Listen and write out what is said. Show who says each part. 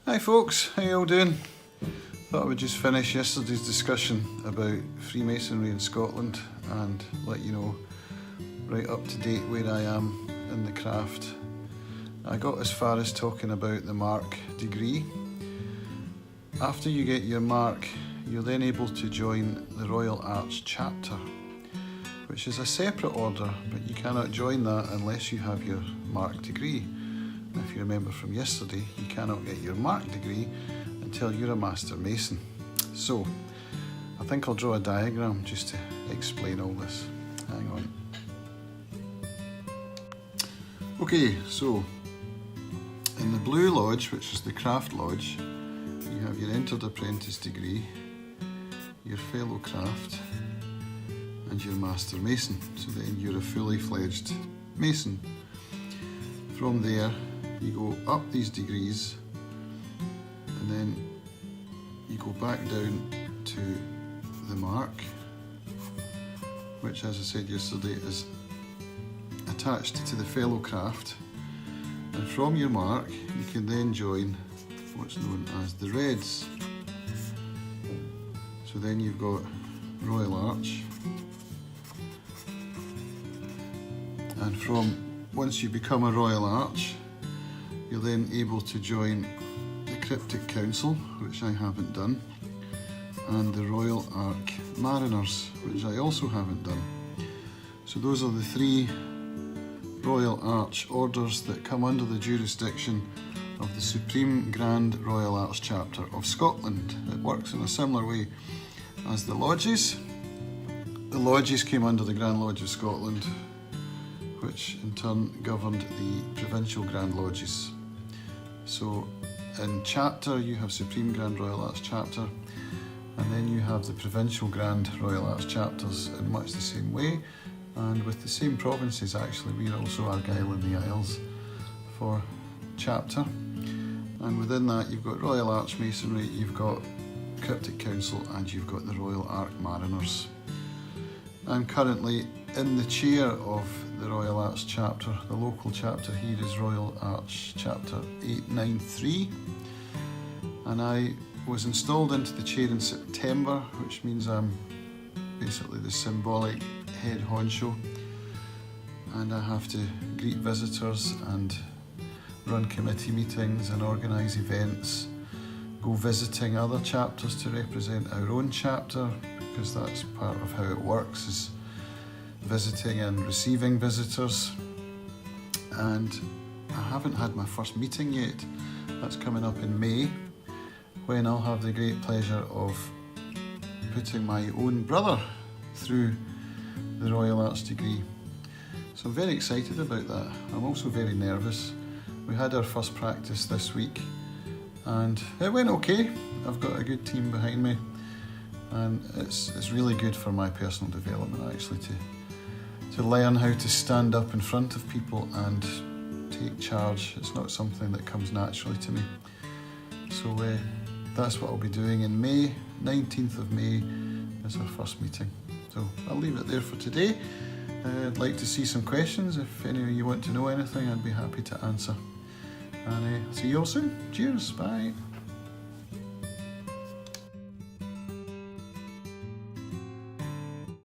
Speaker 1: Hi folks, how you all doing? Thought I would just finish yesterday's discussion about Freemasonry in Scotland and let you know right up to date where I am in the craft. I got as far as talking about the Mark degree. After you get your Mark, you're then able to join the Royal Arch chapter, which is a separate order, but you cannot join that unless you have your Mark degree. If you remember from yesterday, you cannot get your Mark degree until you're a Master Mason. So, I think I'll draw a diagram just to explain all this. Hang on. Okay, so in the Blue Lodge, which is the Craft Lodge, you have your Entered Apprentice degree, your Fellow Craft, and your Master Mason. So then you're a fully fledged Mason. From there, you go up these degrees and then you go back down to the Mark, which, as I said yesterday, is attached to the Fellow Craft, and from your Mark you can then join what's known as the Reds. So then you've got Royal Arch, and once you become a Royal Arch, you're then able to join the Cryptic Council, which I haven't done, and the Royal Arch Mariners, which I also haven't done. So those are the three Royal Arch orders that come under the jurisdiction of the Supreme Grand Royal Arch Chapter of Scotland. It works in a similar way as the lodges. The lodges came under the Grand Lodge of Scotland, which in turn governed the Provincial Grand Lodges. So in chapter you have Supreme Grand Royal Arch Chapter, and then you have the Provincial Grand Royal Arch Chapters in much the same way, and with the same provinces actually. We're also Argyll and the Isles for chapter, and within that you've got Royal Arch Masonry, you've got Cryptic Council, and you've got the Royal Arch Mariners. I'm currently in the chair of the Royal Arch chapter. The local chapter here is Royal Arch Chapter 893, and I was installed into the chair in September, which means I'm basically the symbolic head honcho, and I have to greet visitors and run committee meetings and organise events, go visiting other chapters to represent our own chapter, because that's part of how it works, is visiting and receiving visitors. And I haven't had my first meeting yet. That's coming up in May, when I'll have the great pleasure of putting my own brother through the Royal Arch degree. So I'm very excited about that. I'm also very nervous. We had our first practice this week and it went okay. I've got a good team behind me, and it's really good for my personal development actually to learn how to stand up in front of people and take charge. It's not something that comes naturally to me. So that's what I'll be doing in May. 19th of May is our first meeting. So I'll leave it there for today. I'd like to see some questions. If any of you want to know anything, I'd be happy to answer. And see you all soon. Cheers, bye.